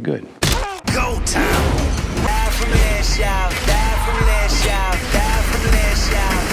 good. Go time. Bad from last y'all, bad from last y'all, bad from last y'all.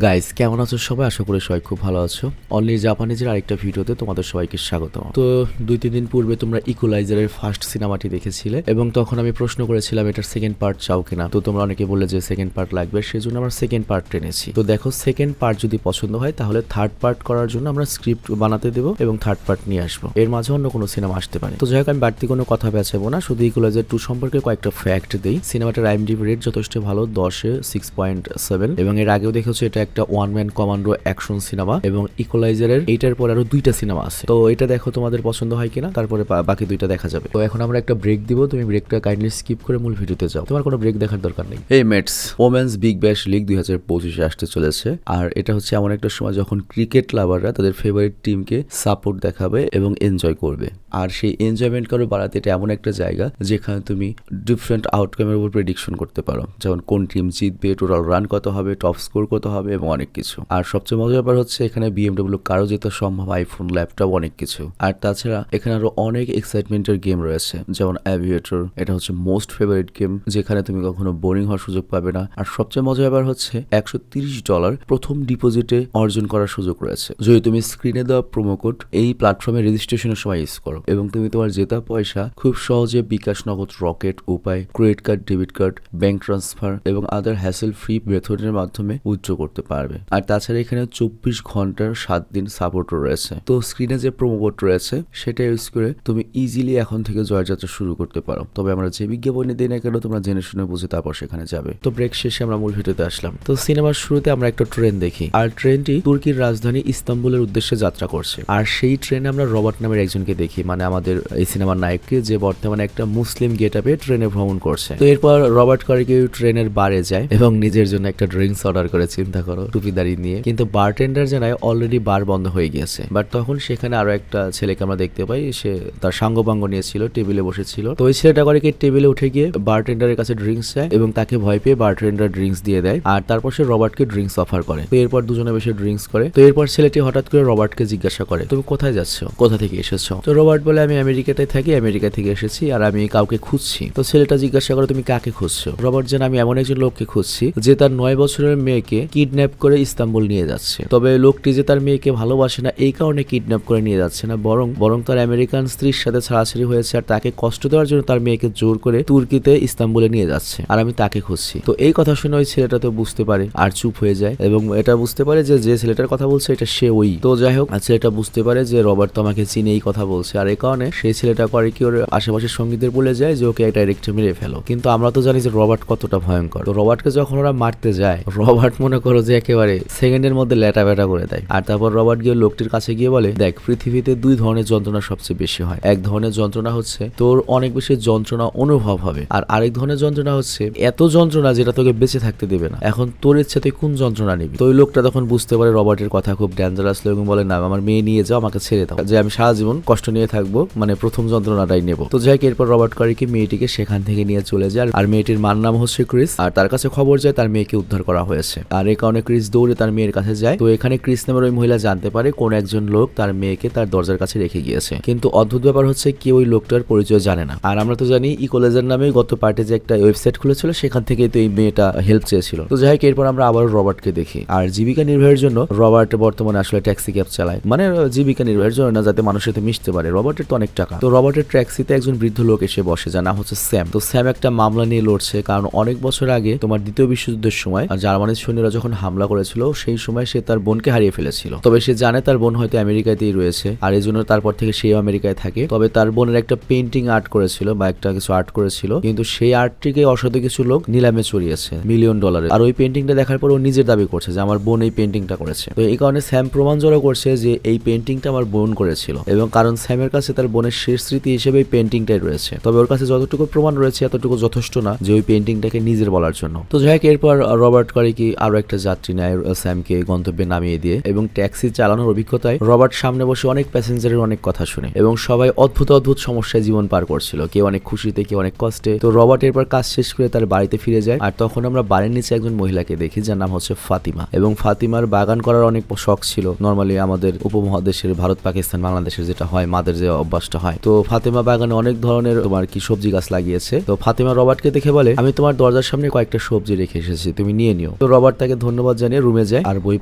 Guys কেমন আছো সবাই? আশা করি সবাই খুব ভালো আছো। অনলি জাপানিজের আরেকটা ভিডিওতে তোমাদের সবাইকে স্বাগত। তো 2-3 দিন পূর্বে তোমরা ইকুয়ালাইজারের ফার্স্ট সিনেমাটি দেখেছিলে এবং তখন আমি প্রশ্ন করেছিলাম এটার সেকেন্ড পার্ট চাও কিনা। তো তোমরা অনেকে বললে যে সেকেন্ড পার্ট লাগবে, সেজন্য আমরা সেকেন্ড পার্ট টেনেছি। তো দেখো, সেকেন্ড পার্ট যদি পছন্দ হয় তাহলে থার্ড পার্ট করার জন্য আমরা স্ক্রিপ্ট বানাতে দেবো এবং থার্ড পার্ট নিয়ে আসবো। এর মাঝে অন্য কোনো সিনেমা আসতে পারে। তো যাই হোক, আমি বাড়তি কোনো কথা বেছাবো না, শুধু ইকুয়ালাইজার 2 সম্পর্কে কয়েকটা ফ্যাক্ট দেই। সিনেমাটার IMDb রেট যথেষ্ট ভালো, 10-এ 6.7, এবং এর আগেও দেখেছো এটা একটা one man commando action cinema এবং ইকুয়ালাইজারের এইটার পর আরো 2টা সিনেমা আছে। তো এটা দেখো তোমাদের পছন্দ হয় কিনা, তারপরে বাকি 2টা দেখা যাবে। তো এখন আমরা একটা ব্রেক দিব, তুমি ব্রেকটা কাইন্ডলি স্কিপ করে মূল ভিডিওতে যাও, তোমার কোনো ব্রেক দেখার দরকার নেই। এই Mets, women's Big Bash league 2025-এ আসতে চলেছে। আর এটা হচ্ছে এমন একটা সময় যখন ক্রিকেট লাভাররা তাদের ফেভারিট টিমকে সাপোর্ট দেখাবে এবং এনজয় করবে। আর সেই এনজয়মেন্ট করে বাড়াতে এটা এমন একটা জায়গা যেখানে তুমি ডিফারেন্ট আউটকামের উপর প্রেডিকশন করতে পারো, যেমন কোন টিম জিতবে, টোটাল রান কত হবে, টপ স্কোর কত হবে এবং অনেক কিছু। আর সবচেয়ে মজার ব্যাপার হচ্ছে এখানে BMW কারো জেতা সম্ভব, আইফোন, ল্যাপটপ, অনেক কিছু। আর তাছাড়া এখানে আরো অনেক এক্সাইটমেন্টের গেম রয়েছে, যেমন অ্যাভিয়েটর। এটা হচ্ছে মোস্ট ফেভারিট গেম, যেখানে তুমি কখনো বোরিং হওয়ার সুযোগ পাবে না। আর সবচেয়ে মজার ব্যাপার হচ্ছে $130 প্রথম ডিপোজিটে অর্জন করার সুযোগ রয়েছে যদি তুমি স্ক্রিনে দেওয়া প্রোমো কোড এই প্ল্যাটফর্মে রেজিস্ট্রেশনের সময় ইউজ করো, এবং তুমি তোমার জেতা পয়সা খুব সহজে বিকাশ, নগদ, রকেট উপায়, credit card, debit card, bank transfer এবং আদার হ্যাসেল ফ্রি মেথডের মাধ্যমে উইথড্র করতে পারবে। আর তাছাড়া এখানে 24 ঘন্টার 7 দিন সাপোর্ট রয়েছে। তো স্ক্রিনে যে প্রোমো কোড রয়েছে সেটা ইউজ করে তুমি ইজিলি এখন থেকে জয়যাত্রা শুরু করতে পারো। তবে আমরা যে বিজ্ঞাপনে দিই না কেন, তোমরা জেনে শুনে বুঝে তারপর সেখানে যাবে। তো ব্রেক শেষে আমরা মূল ভিডিওতে আসলাম। তো সিনেমার শুরুতে আমরা একটা ট্রেন দেখি, আর ট্রেনটি তুর্কির রাজধানী ইস্তাম্বুলের উদ্দেশ্যে যাত্রা করছে। আর সেই ট্রেনে আমরা রবার্ট নামের একজনকে দেখি, মানে আমাদের এই সিনেমার নায়ককে, যে বর্তমানে একটা মুসলিম গেটআপে ট্রেনে ভ্রমণ করছে। তো এরপর রবার্ট কারিকে ট্রেনের বারে যায় এবং নিজের জন্য একটা ড্রিঙ্কস অর্ডার করে, চিন্তা করো, টুপিদারি নিয়ে। কিন্তু বারটেন্ডার জানায় অলরেডি বার বন্ধ হয়ে গিয়েছে। বাট তখন সেখানে আরো একটা ছেলেকে আমরা দেখতে পাই, সে তার সাঙ্গপাঙ্গ নিয়েছিল, টেবিলে বসেছিল। তো ওই ছেলেটা করে কি টেবিলে উঠে গিয়ে বারটেন্ডারের কাছে ড্রিঙ্কস চায় এবং তাকে ভয় পেয়ে বারটেন্ডার ড্রিঙ্কস দিয়ে দেয়। আর তারপর সে রবার্টকে ড্রিঙ্কস অফার করে। তো এরপর দুজনে বসে ড্রিঙ্কস করে। তো এরপর ছেলেটি হঠাৎ করে রবার্টকে জিজ্ঞাসা করে, তুমি কোথায় যাচ্ছ, কোথা থেকে এসেছো? তো রবার্ট বলে, আমি আমেরিকাতে থাকি, আমেরিকা থেকে এসেছি আর আমি কাউকে খুঁজছি। তো ছেলেটা জিজ্ঞাসা করে, তুমি কাকে খুঁজছো? রবার্ট জানায়, আমি এমন একজন লোককে খুঁজছি যে তার 9 বছরের মেয়েকে কিডন্যাপ করে ইস্তাম্বুল নিয়ে যাচ্ছে। তবে লোকটি যে তার মেয়েকে ভালোবাসে না এই কারণে কিডন্যাপ করে নিয়ে যাচ্ছে না, বরং তার আমেরিকান স্ত্রীর সাথে ছাড়াছাড়ি হয়েছে আর তাকে কষ্ট দেওয়ার জন্য তার মেয়েকে জোর করে তুর্কিতে ইস্তাম্বুলে নিয়ে যাচ্ছে, আর আমি তাকে খুঁজছি। তো এই কথা শুনে ওই ছেলেটা তো বুঝতে পারে আর চুপ হয়ে যায়, এবং এটা বুঝতে পারে যে যে ছেলেটার কথা বলছে এটা সে ওই। তো যাই হোক, ছেলেটা বুঝতে পারে যে রবার্ট তো আমাকে চিনে এই কথা বলছে, আর এই কারণে সেই ছেলেটা করে কি ওর আশেপাশের সঙ্গীদের বলে যায় যে ওকে ডাইরেক্ট মেরে ফেলো। কিন্তু আমরা তো জানি যে রবার্ট কতটা ভয়ঙ্কর। তো রবার্টকে যখন ওরা মারতে যায়, রবার্ট মনে করো যে একেবারে সেকেন্ডের মধ্যে লেটা বেটা করে দেয়। আর তারপর রবার্ট গিয়ে লোকটির কাছে গিয়ে বলে, দেখ, পৃথিবীতে 2 ধরনের যন্ত্রণা সবচেয়ে বেশি হয়। এক ধরনের যন্ত্রণা হচ্ছে তোর অনেক বেশি যন্ত্রণা অনুভব হবে, আর আরেক ধরনের যন্ত্রণা হচ্ছে এত যন্ত্রণা যেটা তোকে বেঁচে থাকতে দেবে না। এখন তোর ইচ্ছে তুই কোন যন্ত্রণা নিবি? তো ওই লোকটা তখন বুঝতে পারে রবার্টের কথা খুব ডেঞ্জারাস এবং বলে, না, আমার মেয়ে নিয়ে যাও, আমাকে ছেড়ে দাও, যে আমি সারা জীবন কষ্ট নিয়ে থাকবো, মানে প্রথম যন্ত্রণাটাই নেবো। তো যাই হোক, এরপর রবার্ট কারিকে মেয়েটিকে সেখান থেকে নিয়ে চলে যায়, আর মেয়েটির মার নাম হচ্ছে ক্রিস। আর তার কাছে খবর যায় তার মেয়েকে উদ্ধার করা হয়েছে, আর এই কারণে ক্রিস দৌড়ে তার মেয়ের কাছে যায়। তো এখানে ক্রিস নামের ওই মহিলা জানতে পারে কোন একজন লোক তার মেয়েকে তার দরজার কাছে রেখে গিয়েছে, কিন্তু অদ্ভুত ব্যাপার হচ্ছে কেউ ওই লোকটার পরিচয় জানে না। আর আমরা তো জানি ইকোলেজার নামে গত পার্টে যে একটা ওয়েবসাইট খুলেছিল, সেখান থেকে তো এই মেয়েটা হেল্প চেয়েছিল। তো যাই হোক, এরপর আমরা আবার রবার্টকে দেখি। আর জীবিকা নির্বাহের জন্য রবার্ট বর্তমানে আসলে ট্যাক্সি ক্যাব চালায়, মানে জীবিকা নির্বাহের জন্য না, যাতে মানুষের সাথে মিশতে পারে। রবার্টের তো অনেক টাকা। তো রবার্টের ট্যাক্সিতে একজন বৃদ্ধ লোক এসে বসে, যার নাম হচ্ছে স্যাম। তো স্যাম একটা মামলা নিয়ে লড়ছে, কারণ অনেক বছর আগে তোমার দ্বিতীয় বিশ্বযুদ্ধের সময় জার্মানির সৈন্যরা যখন হামলা করেছিল, সেই সময় সে তার বোনকে হারিয়ে ফেলেছিল। তবে সে জানে তার বোন হয়তো আমেরিকাতেই রয়েছে, আর এই জন্য তারপর থেকে সেও আমেরিকায় থাকে। তবে তার বোনের একটা পেন্টিং আর্ট করেছিল বা একটা কিছু আর্ট করেছিল, কিন্তু সেই আর্টটিকে অসাধু কিছু লোক নিলামে চড়িয়েছে $1 মিলিয়ন। আর ওই পেন্টিংটা দেখার পর ও নিজের দাবি করছে যে আমার বোন এই পেন্টিংটা করেছে। তো এই কারণে স্যাম প্রমাণ জড়ো করছে যে এই পেন্টিংটা আমার বোন করেছিল, এবং কারণ স্যামের কাছে তার বোনের শেষ স্মৃতি হিসেবে এই পেন্টিংটাই রয়েছে। তবে ওর কাছে যতটুকু প্রমাণ রয়েছে এতটুকু যথেষ্ট না যে ওই পেন্টিংটাকে নিজের বলার জন্য। তো যাই হোক, এরপর রবার্ট করে কি আরো একটা জাত যাত্রী নেয় স্যামকে গন্তব্যে নামিয়ে দিয়ে, এবং ট্যাক্সি চালানোর অভিজ্ঞতায় রবার্ট সামনে বসে অনেক প্যাসেঞ্জারের অনেক কথা শুনে, এবং সবাই অদ্ভুত অদ্ভুত সমস্যায় জীবন পার করছিল, কেউ অনেক খুশিতে কেউ অনেক কষ্টে। তো রবার্ট এরপর কাজ শেষ করে তার বাড়িতে ফিরে যায়, আর তখন আমরা বাড়ির নিচে একজন মহিলাকে দেখি যার নাম হচ্ছে ফাতিমা, এবং ফাতিমার বাগান করার অনেক শখ ছিল। নর্মালি আমাদের উপমহাদেশের ভারত পাকিস্তান বাংলাদেশের যেটা হয়, মাদের যে অভ্যাসটা হয়, তো ফাতিমা বাগানে অনেক ধরনের তোমার কি সবজি গাছ লাগিয়েছে। তো ফাতিমা রবার্টকে দেখে বলে, আমি তোমার দরজার সামনে কয়েকটা সবজি রেখে এসেছি, তুমি নিয়ে নিও। তো রবার্ট তাকে ধন্যবাদ জানিয়ে রুমে যায় আর বই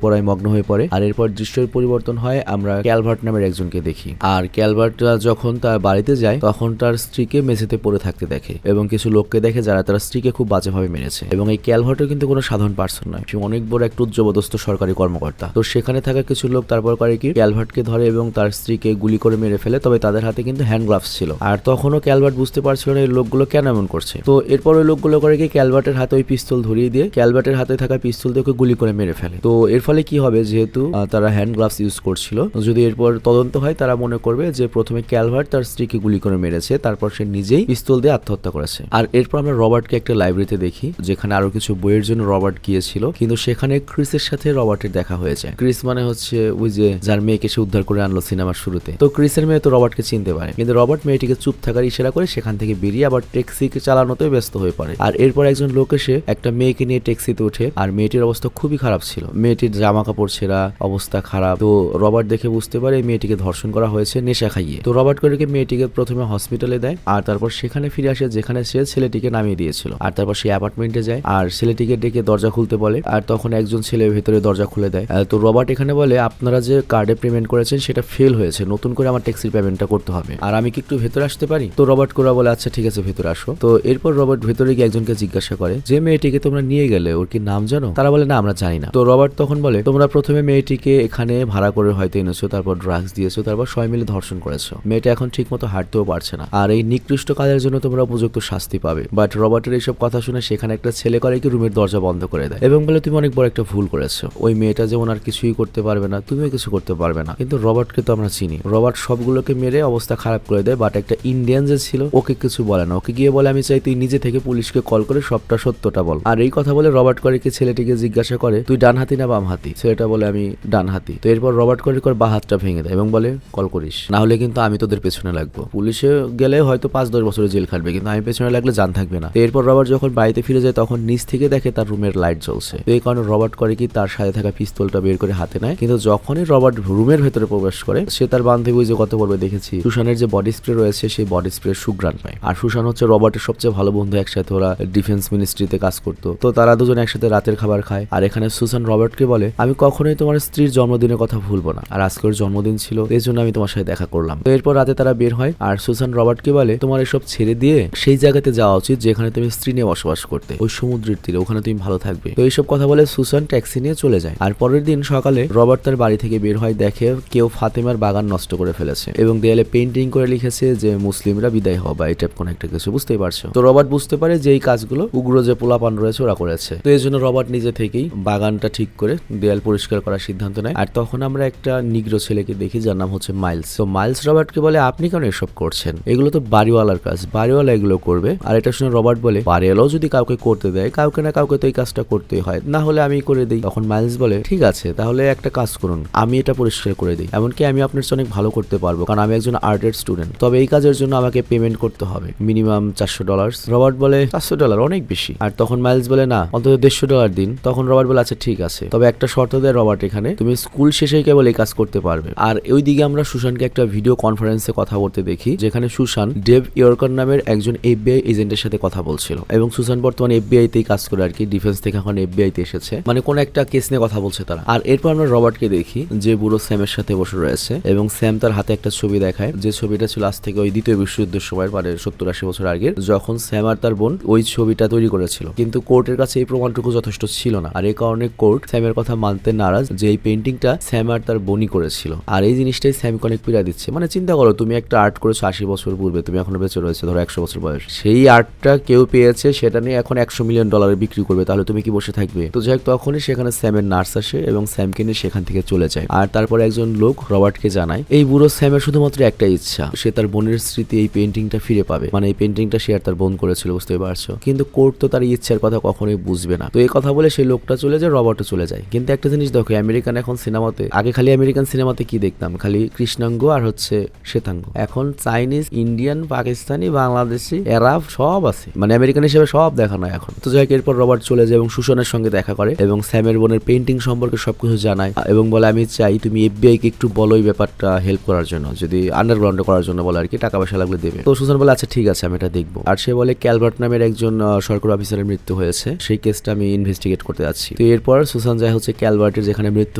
পড়ায় মগ্ন হয়ে পড়ে। আর এরপর দৃশ্যের পরিবর্তন হয়, আমরা ক্যালভার্ট নামের একজনকে দেখি। আর ক্যালভার্ট যখন তার বাড়িতে যায় তখন তার স্ত্রীকে মেঝেতে পড়ে থাকতে দেখে, এবং কিছু লোককে দেখে যারা তার স্ত্রীকে খুব বাজেভাবে মেরেছে। এবং এই ক্যালভার্টও কিন্তু কোনো সাধারণ পার্সন নয়, সে অনেক বড় একটা উচ্চপদস্থ সরকারি কর্মকর্তা। তো সেখানে থাকা কিছু লোক তারপর করে কি, ক্যালভার্টকে ধরে এবং তার স্ত্রীকে গুলি করে মেরে ফেলে, তবে তাদের হাতে কিন্তু হ্যান্ড গ্লাভস ছিল। আর তখনও ক্যালভার্ট বুঝতে পারছিল না এই লোকগুলো কেন এমন করছে। তো এরপর ওই লোকগুলো করে কি, ক্যালভার্টের হাতে ওই পিস্তল ধরিয়ে দিয়ে ক্যালভার্টের হাতে থাকা পিস্তল দিয়ে ওকে গুলি করে মেরে ফেলে। তো এর ফলে কি হবে, যেহেতু তারা হ্যান্ড গ্লাভস ইউজ করছিল, যদি এরপর তদন্ত হয় তারা মনে করবে যে প্রথমে ক্যালভার্ট তার স্ত্রীকে গুলি করে মেরেছে, তারপর সে নিজেই পিস্তল দিয়ে আত্মহত্যা করেছে। আর এরপর আমরা রবার্টকে একটা লাইব্রেরিতে দেখি, যেখানে আরো কিছু বইয়ের জন্য রবার্ট গিয়েছিল, কিন্তু সেখানে ক্রিসের সাথে রবার্টের দেখা হয়ে যায়। ক্রিস মানে হচ্ছে ওই যে যার মেয়েকে সে উদ্ধার করে আনলো সিনেমার শুরুতে। তো ক্রিসের মেয়ে তো রবার্টকে চিনতে পারে, কিন্তু রবার্ট মেয়েটিকে চুপ থাকার ইশারা করে সেখান থেকে বেরিয়ে আবার ট্যাক্সিকে চালানোতে ব্যস্ত হয়ে পড়ে। আর এরপর একজন লোক এসে একটা মেয়েকে নিয়ে ট্যাক্সিতে ওঠে, আর মেয়েটির অবস্থা খুবই খারাপ ছিল, মেয়েটির জামা কাপড় ছেঁড়া, অবস্থা খারাপ। তো রবার্ট দেখে বুঝতে পারে এই মেয়েটিকে ধর্ষণ করা হয়েছে নেশা খাইয়ে। তো রবার্ট করে মেয়েটিকে প্রথমে হসপিটালে দেয়, আর তারপর সেখানে ফিরে আসে যেখানে সে ছেলেটিকে নামিয়ে দিয়েছিল। আর তারপর সে অ্যাপার্টমেন্টে যায় আর ছেলেটিকে ডেকে দরজা খুলতে বলে, আর তখন একজন ছেলে ভেতরে দরজা খুলে দেয়। তো রবার্ট এখানে বলে, আপনারা যে কার্ডে পেমেন্ট করেছেন সেটা ফেল হয়েছে, নতুন করে আমার ট্যাক্সির পেমেন্টটা করতে হবে, আর আমি কি একটু ভেতরে আসতে পারি? তো রবার্ট কোরা বলে, আচ্ছা ঠিক আছে ভেতরে আসো। তো এরপর রবার্ট ভেতরে গিয়ে একজনকে জিজ্ঞাসা করে, যে মেয়েটিকে তোমরা নিয়ে গেলে ওর কি নাম জানো? তারা বলে, না আমরা জানি না। তো রবার্ট তখন বলে, তোমরা প্রথমে মেয়েটিকে এখানে ভাড়া করে হয়তো এনেছো, তারপর ড্রাগস দিয়েছো, তারপর সবাই মিলে ধর্ষণ করেছো, মেয়েটা এখন ঠিক মতো হাঁটতেও পারছে না, আর এই নিকৃষ্ট কাজের জন্য তোমরা উপযুক্ত শাস্তি পাবে। বাট রবার্টের এইসব কথা শুনে সেখানে একটা ছেলে করে কি রুমের দরজা বন্ধ করে দেয়, এবং বলে, তুমি অনেক বড় একটা ভুল করেছো, ওই মেয়েটা যেমন আর কিছুই করতে পারবে না, তুমিও কিছু করতে পারবে না। কিন্তু রবার্টকে তো আমরা চিনি, রবার্ট সবগুলোকে মেরে অবস্থা খারাপ করে দেয়, বাট একটা ইন্ডিয়ান যে ছিল ওকে কিছু বলে না, ওকে গিয়ে বলে, আমি চাই তুই নিজে থেকে পুলিশকে কল করে সবটা সত্যটা বল। আর এই কথা বলে রবার্ট করে কি ছেলেটিকে জিজ্ঞাসা করে, তুই ডান হাতি না বাম হাতি? ছেলেটা বলে, আমি ডান হাতি। তো এরপর রবার্ট করে বা হাতটা ভেঙে দেয় এবং বলে, কল করিস, না হলে কিন্তু আমি তোদের পেছনে লাগবো, পুলিশে গেলে হয়তো 5-10 বছরের জেল খাটবে, কিন্তু আমি পেছনে লাগলে জান থাকবে না। তো এরপর রবার্ট যখন বাড়িতে ফিরে যায় তখন নিচ থেকে দেখে তার রুমের লাইট জ্বলছে। তো এই কারণে রবার্ট করে কি তার সাথে থাকা পিস্তলটা বের করে হাতে নেয়, কিন্তু যখনই রবার্ট রুমের ভেতরে প্রবেশ করে সে তার বান্ধবী যে গত পর্বে দেখেছি সুশানের যে বডি স্প্রে রয়েছে সেই বডি স্প্রে সুঘ্রাণ পায়। আর সুশান হচ্ছে রবার্টের সবচেয়ে ভালো বন্ধু, একসাথে ওরা ডিফেন্স মিনিস্ট্রিতে কাজ করতো, তো তারা দুজন একসাথে রাতের খাবার খায়। আর এখানে সুশান রবার্টকে বলে, আমি কখনোই তোমার স্ত্রীর জন্মদিনের কথা ভুলবো না, আর আজকে ওর জন্মদিন ছিল, এই জন্য আমি তোমার সাথে দেখা করলাম। তো এরপর রাতে তারা বের হয়, আর সুশান রবার্টকে বলে, তোমার এসব ছেড়ে দিয়ে সেই জায়গাতে যাওয়া উচিত যেখানে তুমি স্ত্রী নিয়ে বসবাস করতে, ওই সমুদ্রের তীরে, ওখানে তুমি ভালো থাকবে। তো এইসব কথা বলে সুশান ট্যাক্সি নিয়ে চলে যায়। আর পরের দিন সকালে রবার্ট তার বাড়ি থেকে বের হয়, দেখে কেউ ফাতেমার বাগান নষ্ট করে ফেলেছে এবং দেয়ালে পেন্টিং করে লিখেছে যে মুসলিমরা বিদায় হওয়া বা এই টাইপ কোন একটা কিছু, বুঝতেই পারছো। তো রবার্ট বুঝতে পারে যে এই কাজগুলো উগ্র যে পোলাপান রয়েছে ওরা করেছে। তো এই জন্য রবার্ট নিজে থেকেই বাগানটা ঠিক করে দেয়াল পরিষ্কার করার সিদ্ধান্ত নেয়। আর তখন আমরা একটা নিগ্রো ছেলেকে দেখি যার নাম হচ্ছে মাইলস। তো মাইলস রবার্টকে বলে, আপনি কেন এসব করছেন, এগুলো তো বাড়িওয়ালার কাজ, বাড়িওয়ালা এগুলো করবে। আর এটা শুনে রবার্ট বলে, বাড়িওয়ালাও যদি কাউকে করতে দেয়, কাউকে না কাউকে তো এই কাজটা করতেই হয়, না হলে আমি করে দিই। তখন মাইলস বলে, ঠিক আছে তাহলে একটা কাজ করুন, আমি এটা পরিষ্কার করে দিই, এমনকি আমি আপনার চেয়ে অনেক ভালো করতে পারবো, কারণ আমি একজন আর্টের স্টুডেন্ট, তবে এই কাজের জন্য আমাকে পেমেন্ট করতে হবে মিনিমাম $400। রবার্ট বলে, $400 অনেক বেশি। আর তখন মাইলস বলে, না অন্তত $150 দিন। তখন রবার্ট বলে, আচ্ছা ঠিক আছে, তবে একটা শর্ত দেয় রবার্ট, এখানে তুমি স্কুল শেষেই কেবল এই কাজ করতে পারবে। আর ওইদিকে আমরা সুশানকে একটা ভিডিও কনফারেন্সে কথা বলতে দেখি, যেখানে সুশান ডেভ ইয়র্কার নামের একজন FBI এজেন্টের সাথে কথা বলছিল, এবং সুশান বর্তমানে FBI তেই কাজ করে আর কি, ডিফেন্স থেকে এখন FBI তে এসেছে, মানে কোন একটা কেস নিয়ে কথা বলছে তারা। আর এরপর আমরা রবার্টকে দেখি যে বুড়ো স্যামের সাথে বসে রয়েছে, এবং স্যাম তার হাতে একটা ছবি দেখায়, যে ছবিটা ছিল আজ থেকে ওই দ্বিতীয় বিশ্বযুদ্ধের সময়ের, মানে 70-80 বছর আগের, যখন স্যাম আর তার বোন ওই ছবিটা তৈরি করেছিল। কিন্তু কোর্টের কাছে এই প্রমাণটুকু যথেষ্ট ছিল না, আর এই কারণে কোর্ট স্যামের কথা মানতে নারাজ যে এই পেন্টিংটা স্যাম আর তার বোনই করেছিল। আর এই জিনিসটাই স্যামকে অনেক পীড়া দিচ্ছে। মানে চিন্তা করো, তুমি একটা আর্ট করেছো 80 বছর পূর্বে, তুমি এখনো বেঁচে রয়েছে ধরো 100 বছর বয়স, সেই আর্টটা কেউ পেয়েছে, সেটা নিয়ে এখন $100 মিলিয়ন বিক্রি করবে, তাহলে তুমি কি বসে থাকবে? তো যাই হোক, তখনই সেখানে স্যামের নার্স আসে এবং স্যামকে নিয়ে সেখান থেকে চলে যায়। আর তারপর একজন লোক রবার্টকে জানায়, এই বুড়ো স্যামের শুধুমাত্র একটা ইচ্ছা, সে তার বোনের স্মৃতি এই পেন্টিংটা ফিরে পাবে, মানে এই পেন্টিংটা সে আর তার বোন করেছিল, বুঝতে পারছো। কিন্তু কোর্ট তো তার ইচ্ছার কথা কখনোই বুঝবে না। তো এই কথা বলে সেই লোকটা চলে চলে যায়, রবার্টও চলে যায়। কিন্তু একটা জিনিস দেখো, আমেরিকান এখন সিনেমাতে, আগে খালি আমেরিকান সিনেমাতে কি দেখতাম, খালি কৃষ্ণাঙ্গ আর হচ্ছে শ্বেতাঙ্গ। এখন চাইনিজ, ইন্ডিয়ান, পাকিস্তানি, বাংলাদেশি, আরব সব আছে, মানে আমেরিকান হিসেবে সব দেখানো এখন। তো যাই হোক, এরপর রবার্ট চলে যায় এবং সুশানের সঙ্গে দেখা করে এবং স্যামের বোনের পেইন্টিং সম্পর্কে সবকিছু জানায় এবং বলে আমি চাই তুমি FBI কে একটু বলো এই ব্যাপারটা হেল্প করার জন্য, যদি আন্ডারগ্রাউন্ডে করার জন্য বলে আর কি, টাকা পয়সা লাগলে দেবে। তো সুশান বলে আচ্ছা ঠিক আছে আমি এটা দেখবো। আর সে বলে ক্যালভার্ট নামের একজন সরকারি অফিসারের মৃত্যু হয়েছে, সেই কেসটা আমি ইনভেস্টিগেট করতে যাচ্ছি। তো এরপর সুশান যায় হচ্ছে ক্যালভার্টের যেখানে মৃত্যু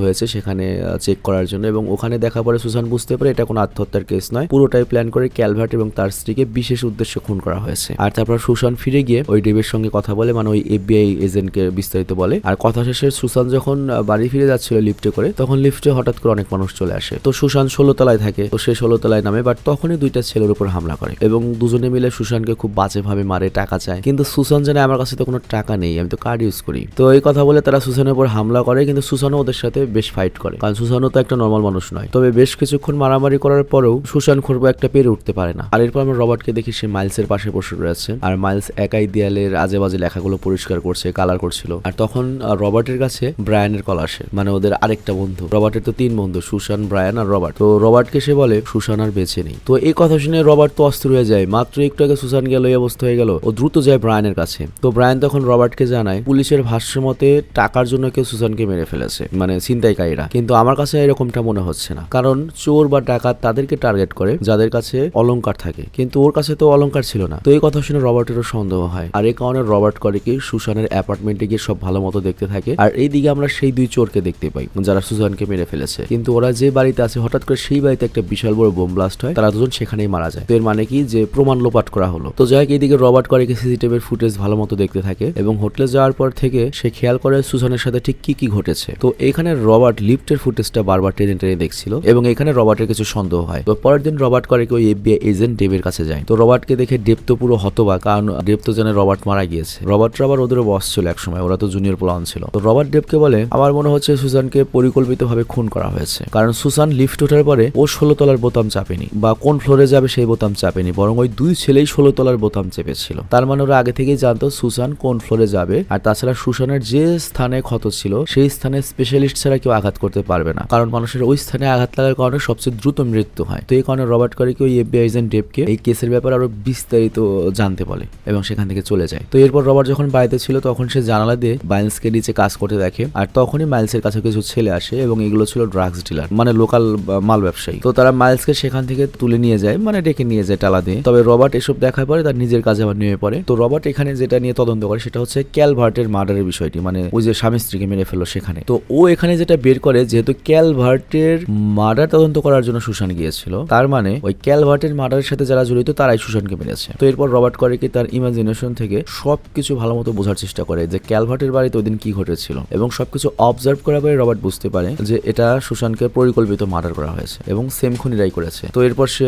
হয়েছে সেখানে চেক করার জন্য এবং ওখানে দেখা পরে সুশান বুঝতে পারে এটা কোনো আত্মহত্যার কেস নয়, পুরোটাই প্ল্যান করে ক্যালভার্ট এবং তার স্ত্রীকে বিশেষ উদ্দেশ্যে খুন করা হয়েছে। আর তারপর সুশান ফিরে গিয়ে ওই ডেভের সঙ্গে কথা বলে, মানে ওই FBI এজেন্টকে বিস্তারিত বলে। আর কথা শেষে সুশান যখন বাড়ি ফিরে যাচ্ছিল লিফটে করে, তখন লিফটে হঠাৎ করে অনেক মানুষ চলে আসে। তো সুশান 16 তলায় থাকে, তো সে 16 তলায় নামে, বাট তখনই দুইটা ছেলের উপর হামলা করে এবং দুজনে মিলে সুশানকে খুব বাজেভাবে মারে, টাকা চায়। কিন্তু সুশান জানে আমার কাছে তো কোনো টাকা নেই, আমি তো কার্ড ইউজ করি। তো এই কথা বলে তারা সুশানের উপর হামলা করে, কিন্তু সুশানও ওদের সাথে বেশ ফাইট করে, কারণ সুশানও তো একটা নর্মাল মানুষ নয়। তবে বেশ কিছুক্ষণ মারামারি করার পরেও সুশান খুরবো একটা পেরে উঠতে পারে না। আর এরপর আমরা রবার্টকে দেখি, সে মাইলসের পাশে বসে রয়েছে আর মাইলস একাই দেয়ালের আজে বাজে লেখাগুলো পরিষ্কার করছে, কালার করছিল। আর তখন রবার্টের কাছে ব্রায়ানের কল আসে, মানে ওদের আরেকটা বন্ধু। রবার্টের তো 3 বন্ধু, সুশান, ব্রায়ান আর রবার্ট। তো রবার্টকে সে বলে সুশান আর বেঁচে নেই। তো এই কথা শুনে রবার্ট তো অস্থির হয়ে যায়, মাত্র একটু আগে সুশান গেল, এই অবস্থা হয়ে গেল। ও দ্রুত যায় ব্রায়ানের কাছে। তো ব্রায়ান তখন রবার্টকে জানায় পুলিশের ভাষ্য মতে টাকার জন্য কেউ সুশানকে মেরে ফেলেছে, মানে ছিনতাইকারীরা। কিন্তু আমার কাছে এরকমটা মনে হচ্ছে না, কারণ চোর বা ডাকাত তাদেরকে টার্গেট করে যাদের কাছে অলংকার থাকে, কিন্তু ওর কাছে তো অলংকার ছিল না। তো এই কথা শুনে রবার্টেরও সন্দেহ হয়। আর এই কারণে রবার্ট করে কি সুশানের অ্যাপার্টমেন্টে গিয়ে সব ভালো মতো দেখতে থাকে। আর এইদিকে আমরা সেই 2 চোরকে দেখতে পাই যারা সুশানকে মেরে ফেলেছে। কিন্তু ওরা যে বাড়িতে আছে হঠাৎ করে সেই বাড়িতে একটা বিশাল বড় বোম ব্লাস্ট হয়, তারা দুজন সেখানেই মারা যায়। তো এর মানে কি যে প্রমাণ লোপাট করা হলো। তো যাই হোক, এইদিকে রবার্ট করে কি সিসিটিভির ফুটেজ ভালো মতো দেখতে থাকে এবং হোটেলে যাওয়ার পর থেকে সে খেয়াল করে সুশানের সাথে ঠিক কি কি ঘটেছে। তো এখানে রবার্ট লিফটের ফুটেজটা বারবার টেনে টেনে দেখছিল এবং এখানে রবার্টের কিছু সন্দেহ হয়। তো পরের দিন রবার্ট করে কি ওই FBI এজেন্ট ডেভের কাছে যায়। তো রবার্টকে দেখে ডেভ তো পুরো হতবাক, কারণ ডেভ তো জানে রবার্ট মারা গিয়েছে। রবার্ট আবার ওদের বস ছিল একসময়, ওরা তো জুনিয়র প্লান ছিল। তো রবার্ট ডেভকে বলে আমার মনে হচ্ছে সুশানকে পরিকল্পিতভাবে খুন করা হয়েছে, কারণ সুশান লিফট ওঠার পরে ও 16 তলার বোতাম চাপেনি বা কোন ফ্লোরে যাবে সেই বোতাম চাপেনি, বরং ওই 2 ছেলেই 16 তলার বোতাম চেপেছিল। তার মানে ওরা আগে থেকেই জানতো সুশান কোন ফ্লোরে যাবে। আর তাছাড়া সুশানের যে স্থানে ক্ষত ছিল সেই স্থানে স্পেশালিস্ট ছাড়া কেউ আঘাত করতে পারবে না, কারণ মানুষের ওই স্থানে আঘাত লাগার কারণে সবচেয়ে দ্রুত মৃত্যু হয়। তো এই কারণে রবার্ট করে কি ওই FBI এজেন্ট ডেভকে এই কেসের ব্যাপারে আরো বিস্তারিত জানতে বলে এবং সেখান থেকে চলে যায়। তো এরপর রবার্ট যখন বাড়িতে ছিল তখন সে জানালা দিয়ে মাইলসকে নিচে কাজ করতে দেখে। আর তখনই মাইলসের কাছে কিছু ছেলে আসে এবং এগুলো ছিল ড্রাগস ডিলার, মানে লোকাল মাল ব্যবসায়ী। তো তারা মাইলসকে সেখান থেকে তুলে নিয়ে যায়, মানে ডেকে নিয়ে যায় টালা দিয়ে। তবে রবার্ট এসব দেখার পরে তার নিজের কাজে আবার নেমে পড়ে। তো রবার্ট এখানে যেটা নিয়ে তদন্ত করে সেটা হচ্ছে ক্যালভার্টের মার্ডারের বিষয়টি, মানে ওই যে স্বামী স্ত্রীকে মেরে ফেললো সেখানে। তো ও এখানে যেটা বের করে, যেহেতু ক্যালভার্টের মার্ডার তদন্ত করার জন্য সুশান গিয়েছিল, তার মানে ওই ক্যালভার্টের মার্ডারের সাথে যারা জড়িত তারাই সুশানকে মেরেছে। তো এরপর রবার্ট করে কি তার ইমাজিনেশন থেকে সবকিছু ভালো মতো বোঝার চেষ্টা করে যে ক্যালভার্টের বাড়িতে ওই দিন কি ঘটেছিল এবং সবকিছু অবজার্ভ করার পরে রবার্ট বুঝতে পারে যে এটা সুশানকে পরিকল্পিত মার্ডার করা হয়েছে এবং সেম খুনিরাই করেছে। তো এরপর সে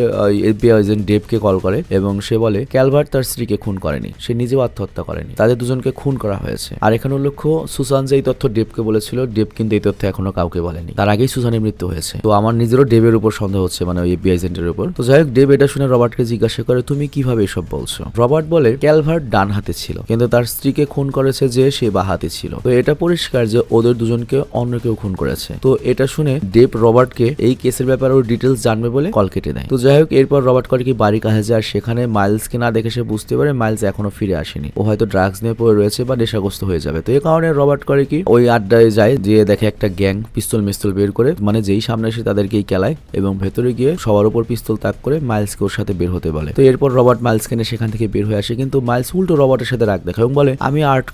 FBI এজেন্ট ডেভকে কল করে এবং সে বলে ক্যালভার্ট তার স্ত্রীকে খুন করেনি, সে নিজেও আত্মহত্যা করেনি, তাদের দুজনকে খুন করা হয়েছে। আর এখানে উল্লেখ্য সুশান যে এই তথ্য ডেভকে বলেছিল, ডেভ কিন্তু এই তথ্য এখনো কাউকে বলেনি, তার আগেই সুশানের মৃত্যু হয়েছে। তো আমার নিজেরও ডেভের উপর সন্দেহ হচ্ছে, মানে ওই FBI এজেন্টের উপর। তো যাই হোক, ডেভ এটা শুনে রবার্টকে জিজ্ঞাসা করে তুমি কিভাবে এসব বলছো। রবার্ট বলে ক্যালভার্ট ডান হাতে ছিল কিন্তু তার স্ত্রীকে খুন করেছে যে সে বা হাতে ছিল। তো এটা পরিষ্কার যে ওদের দুজনকে অন্য কেউ খুন করেছে। তো এটা শুনে ডেভ রবার্টকে এই কেসের ব্যাপারে ওর ডিটেলস জানবে বলে কল কেটে দেয়। তো যাই হোক, এরপর রবার্ট করে কি বাড়ির কাছে যায়, সেখানে মাইলসকে না দেখে সে বুঝতে পারে মাইলস এখনো ফিরে আসেনি, ও হয়তো ড্রাগস নিয়ে পড়ে রয়েছে বা নেশাগ্রস্ত হয়ে যাবে। তো এই কারণে রবার্ট করে কি ওই আড্ডায় যায়, যে দেখে একটা গ্যাং পিস্তল মিস্তল বের করে, মানে যেই সামনে এসে তাদেরকেই কেলায় এবং ভেতরে গিয়ে সবার উপর পিস্তল তাক করে মাইলসকে ওর সাথে বের হতে বলে। তো এরপর রবার্ট মাইলসকে নিয়ে সেখান থেকে বের হয়ে আসে, কিন্তু মাইলস উল্টো রবার্টের সাথে রাগ দেখায় এবং বলে আমি আর্ট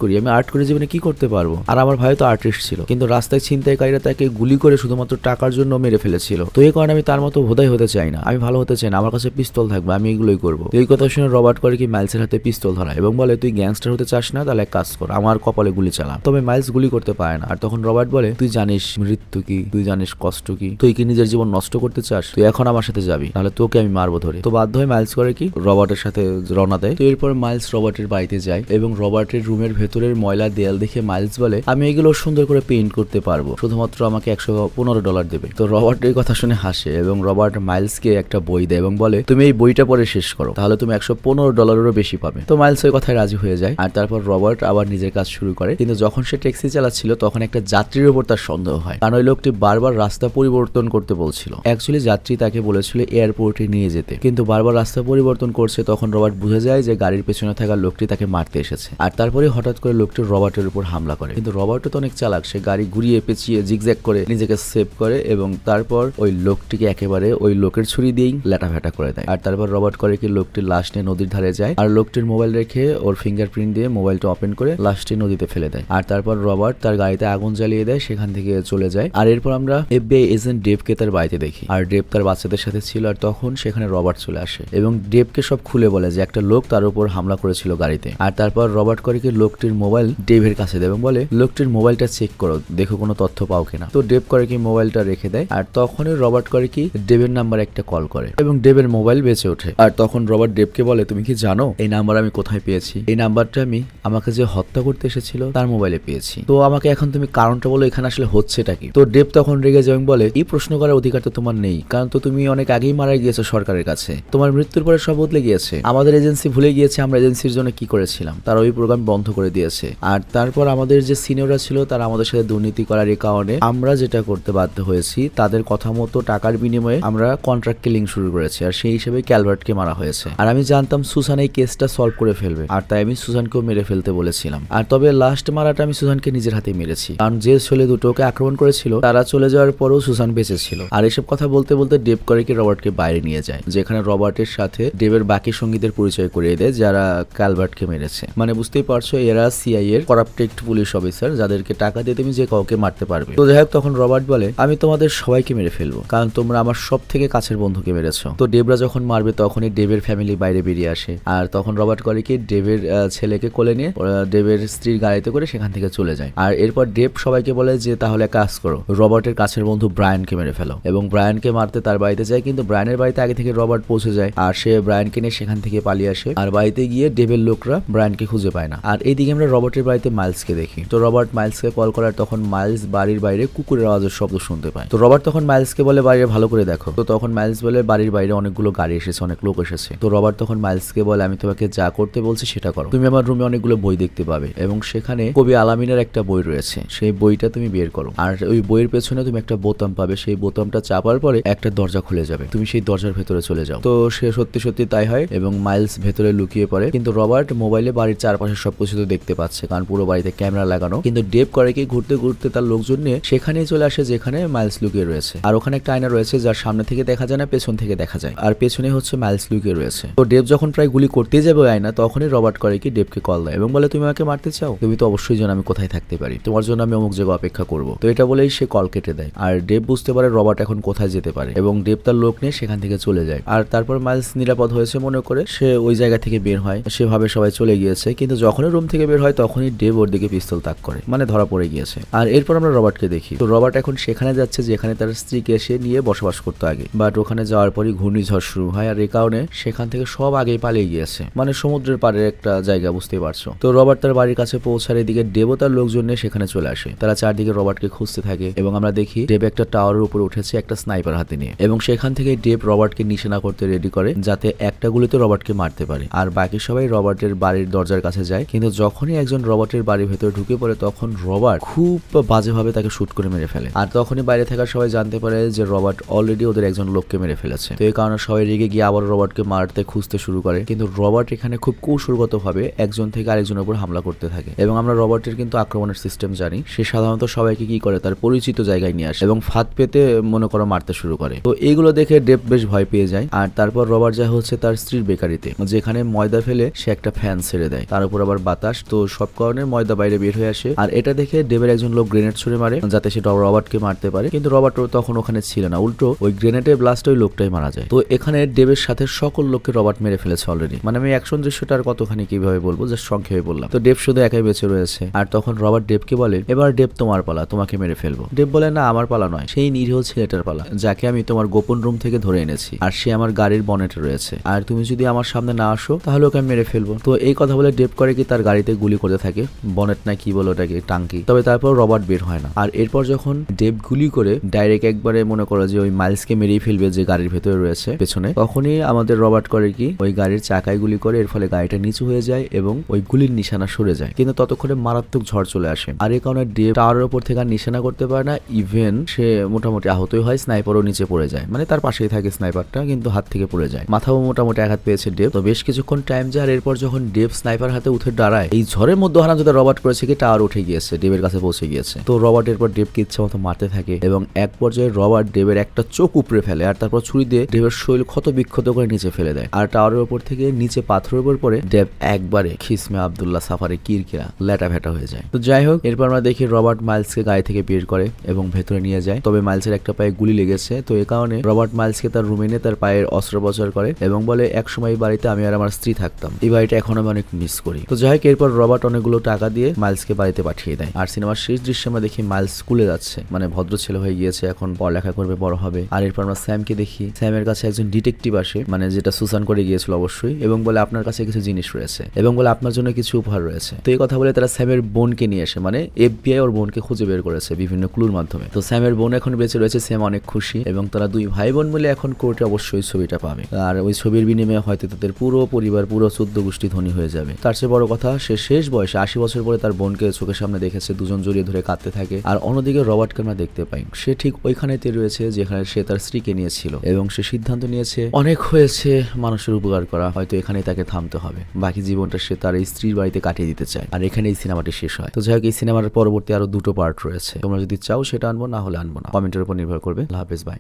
করি জীবনে কি করতে পারবো, আর আমার ভাই তো আর্টিস্ট ছিল, কিন্তু রাস্তায় ছিনতাইকারীরা তাকে গুলি করে শুধুমাত্র টাকার জন্য মেরে ফেলেছিল। তো এই কারণে আমি তার মতো ভোদাই হতে চাই না, আমি ভালো হতে চাই না, আমার কাছে পিস্তল থাকবে, আমি এগুলোই করবো। এই কথা শুনে রবার্ট করে কি মাইলসের হাতে পিস্তল ধরায় এবং বলে তুই গ্যাংস্টার হতে চাস না, তাহলে এক কাজ কর, আমার কপালে গুলি চালা। তবে মাইলস গুলি করতে পারে না। আর তখন রবার্ট বলে তুই জানিস মৃত্যু কি, তুই জানিস কষ্ট কি, তুই কি নিজের জীবন নষ্ট করতে চাস, তুই এখন আমার সাথে যাবি, তাহলে তোকে আমি মারবো ধরে। তো বাধ্য হয়ে মাইলস করে কি রবার্টের সাথে রওনা দেয়। তো এরপর মাইলস রবার্টের বাড়িতে যায় এবং রবার্টের রুমের ভেতরের ময়লা দেয়াল দেখে মাইলস বলে আমি এগুলো সুন্দর করে পেইন্ট করতে পারবো, শুধুমাত্র আমাকে $115 দেবে। তো রবার্ট এই কথা শুনে হাসে এবং রবার্ট মাইলসকে একটা বই দেয় এবং বলে তুমি এই বইটা পরে শেষ করো, তাহলে তুমি $115 বেশি পাবে। তো মাইলস ওই কথায় রাজি হয়ে যায়। আর তারপর রবার্ট আবার নিজের কাজ শুরু করে, কিন্তু যখন সে সে ট্যাক্সি চালাচ্ছিল তখন একটা যাত্রীর উপর তার সন্দেহ হয়, কারণ ওই লোকটি বারবার রাস্তা পরিবর্তন করতে বলছিল। অ্যাকচুয়ালি যাত্রী তাকে বলেছিল এয়ারপোর্টে নিয়ে যেতে, কিন্তু বারবার রাস্তা পরিবর্তন করছে। তখন রবার্ট বুঝে যায় যে গাড়ির পেছনে থাকা লোকটি তাকে মারতে এসেছে, আর তারপরে হঠাৎ করে লোকটি রবার্টের উপর হামলা করে। কিন্তু রবার্টও তো অনেক চালাক, সে গাড়ি ঘুরিয়ে পেঁচিয়ে জিগজ্যাগ করে নিজেকে সেভ করে এবং তারপর ওই লোকটিকে একেবারে ওই লোকের ছুরি দিয়েই ল্যাটাফ্যাটা করে দেয়। আর তারপর রবার্ট করে কি লোকটির লাশ নিয়ে নদীর ধারে যায়, আর লোকটির মোবাইল রেখে ওর ফিঙ্গারপ্রিন্ট দিয়ে মোবাইলটা ওপেন করে লাশটি নদীতে ফেলে দেয়। আর তারপর রবার্ট তার গাড়িতে আগুন জ্বালিয়ে দেয়, সেখান থেকে চলে যায়। আর এরপর আমরা এফবিআই এজেন্ট ডেভকে তার বাড়িতে দেখি, আর ডেভ তার বাচ্চাদের সাথে ছিল। আর তখন সেখানে রবার্ট চলে আসে এবং ডেভকে সব খুলে বলে যে একটা লোক তার উপর হামলা করেছিল গাড়িতে। আর তারপর রবার্ট করে কি লোকটির মোবাইল ডেভের কাছে দেয় এবং বলে লোকটির মোবাইলটা চেক করো, দেখো কোনো তথ্য পাও কিনা। তো ডেভ করে কি মোবাইলটা রেখে দেয়, আর তখনই রবার্ট করে কি ডেভের নাম্বার একটা কল করে এবং ডেভের মোবাইল বেঁচে ওঠে। আর তখন রবার্ট ডেভকে বলে তুমি কি জানো এই নাম্বার আমি কোথায় পেয়েছি? এই নাম্বারটা আমি আমাকে যে হত্যা করতে এসেছিল তার মোবাইলে পেয়েছি। তো আমাকে এখন তুমি কারণটা বলো, এখানে আসলে হচ্ছেটা কি? তো ডেভ তখন রেগে যায় এবং বলে এই প্রশ্ন করার অধিকার তো তোমার নেই, কারণ তো তুমি অনেক আগেই মারা গিয়েছো সরকারের কাছে, তোমার মৃত্যুর পরে সব বদলে গিয়েছে। আমাদের এজেন্সি ভুলে গিয়েছে আমরা এজেন্সির জন্য কি করেছিলাম, তারা ওই প্রোগ্রাম বন্ধ করে দিয়েছে। আর তারপর আমাদের যে সিনিয়ররা ছিল তারা আমাদের সাথে দুর্নীতি করার এই কারণে আমরা যেটা করতে বাধ্য হয়েছি, তাদের কথা মতো টাকার বিনিময়ে আমরা কন্ট্রাক্ট কিলিং শুরু করেছি, আর সেই হিসেবে ক্যালভার্টকে মারা হয়েছে। আর আমি জানতাম সুসান এই কেসটা সলভ করে ফেলবে, আর তাই আমি সুসানকেও মেরে ফেলতে বলেছিলাম। আর তবে লাস্ট মারাটা আমি সুসানকে নিজের হাতে মেরেছি, কারণ যে ছেলে দুটোকে আক্রমণ করেছিল তারা চলে যাওয়ার পরেও সুসান বেঁচে ছিল। আর এসব কথা বলতে বলতে ডেভ করে কি রবার্টকে বাইরে নিয়ে যায়, যেখানে রবার্টের সাথে ডেভের বাকি সঙ্গীদের পরিচয় করিয়ে দেয় যারা ক্যালভার্টকে মেরেছে। মানে বুঝতেই পারছো এরা সিআই এর করাপ্টেড পুলিশ অফিসার, যাদেরকে টাকা দিয়ে তুমি যে কাউকে মারতে পারবে। তো যাই হোক, তখন রবার্ট বলে আমি তোমাদের সবাইকে মেরে ফেলবো, কারণ তোমরা আমার সব থেকে কাছের বন্ধুকে মেরেছো। তো ডেভরা যখন মারবে তখনই ডেভের ফ্যামিলি বাইরে বেরিয়ে আসে, আর তখন রবার্ট করে কি ডেভের ছেলেকে কোলে নিয়ে ডেভের স্ত্রীর গাড়িতে করে সেখান থেকে চলে যায়। আর এরপর ডেভ সবাইকে বলে যে তাহলে কাজ করো, রবার্টের কাছের বন্ধু ব্রায়ানকে মেরে ফেলো, এবং ব্রায়ানকে মারতে তার বাড়িতে যায়। কিন্তু ব্রায়ানের বাড়িতে আগে থেকে রবার্ট পৌঁছে যায়, আর সে ব্রায়ানকে নিয়ে সেখান থেকে পালিয়ে আসে। আর বাড়িতে গিয়ে ডেভের লোকরা ব্রায়ানকে খুঁজে পায় না। আর এইদিকে আমরা রবার্টের বাড়িতে মাইলসকে দেখি। তো রবার্ট মাইলসকে কল করার তখন মাইলস বাড়ির বাইরে কুকুরের আওয়াজের শব্দ শুনতে পায়। তো রবার্ট তখন মাইলসকে বলে বাইরে ভালো করে দেখো। তো তখন মাইলস বলে বাড়ির বাইরে অনেকগুলো গাড়ি এসেছে, অনেক লোক এসেছে। তো রবার্ট তখন মাইলসকে বলে আমি তোমাকে যা করতে বলছি সেটা করো, তুমি আমার রুমে অনেকগুলো বই দেখতে পাবে এবং সেখানে কবি আলামিনের একটা বই রয়েছে, সেই বইটা তুমি বের করো। আর ওই বইয়ের পেছনে তুমি একটা বোতাম পাবে, সেই বোতামটা চাপার পরে একটা দরজা খুলে যাবে, তুমি সেই দরজার ভেতরে চলে যাও। তো সে সত্যি সত্যি তাই হয় এবং মাইলস ভেতরে লুকিয়ে পড়ে। কিন্তু রবার্ট মোবাইলে বাড়ির চারপাশে সবকিছু তো দেখতে পাচ্ছে, কারণ পুরো বাড়িতে ক্যামেরা লাগানো। কিন্তু ডেভ করে কি ঘুরতে ঘুরতে তার লোকজন নিয়ে সেখানেই চলে আসে যেখানে মাইলস লুকিয়ে রয়েছে। আর ওখানে একটা আয়না রয়েছে যার সামনে থেকে দেখা যায় না, পেছন থেকে দেখা যায়, আর পেছনে হচ্ছে মাইলস লুকিয়ে রয়েছে। তো ডেভ যখন প্রায় গুলি করতে যাবে ওই আয়না, তখনই রবার্ট করে কি ডেভকে কল দেয় এবং বলে তুমি আমাকে মারতে চাও, তুমি তো অবশ্যই জানো আমি কোথায় থাকতে পারি, তোমার জন্য আমি অমুক জায়গায় অপেক্ষা করবো। তো এটা বলেই সে কল কেটে দেয়। আর ডেভ বুঝতে পারে রবার্ট এখন কোথায় যেতে পারে এবং ডেভ তার লোক নিয়ে সেখান থেকে চলে যায়। আর তারপর মাইলস নিরাপদ হয়েছে মনে করে সে ওই জায়গা থেকে বের হয়, সেভাবে সবাই চলে গিয়েছে। কিন্তু যখনই রুম থেকে বের হয় তখনই ডেভ ওর দিকে পিস্তল তাক করে, মানে ধরা পড়ে গিয়েছে। আর এরপর আমরা রবার্টকে দেখি। তো রবার্ট এখন সেখানে যাচ্ছে যেখানে তার স্ত্রীকে সে নিয়ে বসবাস করতে আগে, বাট ওখানে যাওয়ার পরই ঘূর্ণিঝড় শুরু হয়। আর এই কারণে সেখান থেকে সব আগেই পালিয়ে গিয়েছে, মানে সমুদ্রের পাড়ের একটা জায়গা, বুঝতেই পারছো। তো রবার্ট তার বাড়ির কাছে পৌঁছার এদিকে ডেভ তার লোকজন নিয়ে সেখানে চলে আসে। তারা চারদিকে রবার্টকে খুঁজতে থাকে এবং আমরা দেখি ডেভ একটা টাওয়ারের উপরে উঠেছে একটা স্নাইপার হাতে নিয়ে, এবং সেখান থেকে ডেভ রবার্টকে নিশানা করতে রেডি করে যাতে একটা গুলিতে রবার্টকে মারতে পারে। আর বাকি সবাই রবার্টের বাড়ির দরজার কাছে যায়, কিন্তু যখনই একজন রবার্টের বাড়ির ভেতরে ঢুকে পড়ে তখন রবার্ট খুব বাজেভাবে তাকে শুট করে মেরে ফেলে। আর তখনই বাইরে থাকা সবাই জানতে পারে যে রবার্ট অলরেডি ওদের একজন লোককে মেরে ফেলেছে। তো এই কারণে সবাই রেগে গিয়ে আবার রবার্টকে মারতে খুঁজতে শুরু করে, কিন্তু রবার্ট এখানে খুব কৌশলগতভাবে একজন থেকে আরেকজনের উপর হামলা করতে থাকে। এবং আমরা রবার্টের কিন্তু আক্রমণের সিস্টেম জানি, সে সাধারণত সবাইকে কি করে তার পরিচিত জায়গায় নিয়ে আসে এবং ফাঁদ পেতে মনে করো মারতে শুরু করে। তো এইগুলো দেখে ডেভ বেশ ভয় পেয়ে যায়। আর তারপর রবার্ট যায় হচ্ছে তার স্ত্রীর বেকারিতে, যেখানে ময়দা ফেলে সে একটা ফ্যান ছেড়ে দেয়, তার উপর আবার বাতাস, তো সব কারণে ময়দা বাইরে বের হয়ে আসে। আর এটা দেখে ডেভের একজন লোক গ্রেনেড ছুড়ে মারে যাতে সে রবার্টকে মারতে পারে, কিন্তু রবার্ট তখন ওখানে ছিল না, উল্টো ওই গ্রেনেডের ব্লাস্টে ওই লোকটাই মারা যায়। তো এখানে ডেভের সাথে সকল লোককে রবার্ট মেরে ফেলেছে অলরেডি, মানে আমি অ্যাকশন দৃশ্যটা আর কতখানি কিভাবে বলবো, জাস্ট সংক্ষেপে বললাম। তো ডেভ শুধু একাই বেঁচে রয়েছে। আর তখন রবার্ট ডেভকে বলে এবার ডেভ তোমার পালা, তোমাকে মেরে ফেলবো। ডেভ বলে না আমার পালা নয়, সেই নিরীহ ছেলেটার পালা যাকে আমি তোমার গোপন রুম থেকে ধরে এনেছি, আর সে আমার গাড়ির বনেটে রয়েছে, আর তুমি যদি আমার সামনে না আসো তাহলে ওকে আমি মেরে ফেলবো। তো এই কথা বলে ডেভ করে কি তার গাড়িতে গুলি করতে থাকে, বনেট না কি বলো ওটাকে, টাঙ্কি। তবে তারপর রবার্ট বের হয় না। আর এরপর যখন ডেভ গুলি করে ডাইরেক্ট একবারে মনে করো যে ওই মাইলসকে মেরেই ফেলবে যে গাড়ির ভেতরে রয়েছে পেছনে, তখনই আমাদের রবার্ট করে কি ওই গাড়ির চাকায় গুলি করে, এর ফলে গাড়িটা নিচু হয়ে যায় এবং ওই গুলির নিশানা সরে যায়। কিন্তু ততক্ষণে মারাত্মক মারাত্মক ঝড় চলে আসে। আর এই কারণে ডেভ টাওয়ারের উপর থেকে আর নিশানা করতে পারে না, ইভেন সে মোটামুটি আহতই হয়, স্নাইপারও নিচে পড়ে যায়, মানে তার পাশেই থাকে স্নাইপারটা, কিন্তু হাত থেকে পড়ে যায়, মাথাও মোটামুটি আঘাত পেয়েছে ডেভ। তো বেশ কিছুক্ষণ টাইম যায়, আর এরপর যখন ডেভ স্নাইপার হাতে উঠে দাঁড়ায়, এই ঝড়ের মধ্যে হারামজাদা রবার্ট করেছে কি টাওয়ার উঠে গিয়েছে, ডেভের কাছে পৌঁছে গিয়েছে। তো রবার্ট এরপর ডেভকে ইচ্ছা মতো মারতে থাকে এবং এক পর্যায়ে রবার্ট ডেভের একটা চোখ উপড়ে ফেলে, আর তারপর ছুরি দিয়ে ডেভের শরীর ক্ষত বিক্ষত করে নিচে ফেলে দেয়। আর টাওয়ারের উপর থেকে নিচে পাথরের উপর পড়ে ডেভ একবারে খিসমে আব্দুল্লাহ সাফারি কিরকিরা ল্যাটা ভেটা হয়ে যায়। তো যাই হোক, এরপর আমরা দেখি রবার্ট মাইলসকে গাড়ি থেকে বের করে এবং ভেতরে নিয়ে যায়। তবে মাইলসের একটা পায়ে গুলি লেগেছে, তো এই কারণে রবার্ট মাইলসকে তার রুমে নিয়ে তার পায়ের অস্ত্রোপচার করে এবং বলে একসময় এই বাড়িতে আমি আর আমার স্ত্রী থাকতাম, এই বাড়িটা এখন আমি অনেক মিস করি। তো যাই হোক, এরপর রবার্ট অনেকগুলো টাকা দিয়ে মাইলসকে বাড়িতে পাঠিয়ে দেয়। আর সিনেমার শেষ দৃশ্যে আমরা দেখি মাইলস স্কুলে যাচ্ছে, মানে ভদ্র ছেলে হয়ে গিয়েছে, এখন পড়ালেখা করবে, বড় হবে। আর এরপর আমরা স্যামকে দেখি, স্যামের কাছে একজন ডিটেকটিভ আসে, মানে যেটা সুসান করে গিয়েছিল অবশ্যই, এবং বলে আপনার কাছে কিছু জিনিস রয়েছে এবং বলে আপনার জন্য কিছু উপহার রয়েছে। তো এই কথা বলে তারা স্যামের বোনকে নিয়ে আসে, মানে FBI ওর বোনকে খুঁজে বের করেছে বিভিন্ন ক্লুর মাধ্যমে। তো স্যামের বোন এখন বেঁচে রয়েছে, স্যাম অনেক খুশি এবং তারা দুই ভাই বোন মিলে এখন কোর্টে অবশ্যই ছবিটা পাবে। আর ওই ছবির বিনিময়ে হয়তো তাদের পুরো পরিবার, পুরো 14 গোষ্ঠী ধনী হয়ে যাবে। তার চেয়ে বড় কথা, সে শেষ বয়সে 80 বছর পরে তার বোনকে চোখের সামনে দেখেছে, দুজন জড়িয়ে ধরে কাঁদতে থাকে। আর অন্যদিকে রবার্টকে আমরা দেখতে পাই, সে ঠিক ওইখানেতে রয়েছে যেখানে সে তার স্ত্রীকে নিয়েছিল এবং সে সিদ্ধান্ত নিয়েছে অনেক হয়েছে মানুষের উপকার করা, হয়তো এখানেই তাকে থামতে হবে, বাকি জীবনটা সে তার এই স্ত্রীর বাড়িতে কাটিয়ে দিতে চায়। আর এখানে এই সিনেমাটি শেষ হয়। তো যাই হোক, এই সিনেমার পরবর্তী আরো 2টো পার্ট রয়েছে, তোমরা যদি চাও সেটা আনবো, না হলে আনবো না, কমেন্টের উপর নির্ভর করবে। আল্লাহ হাফেজ, বাই।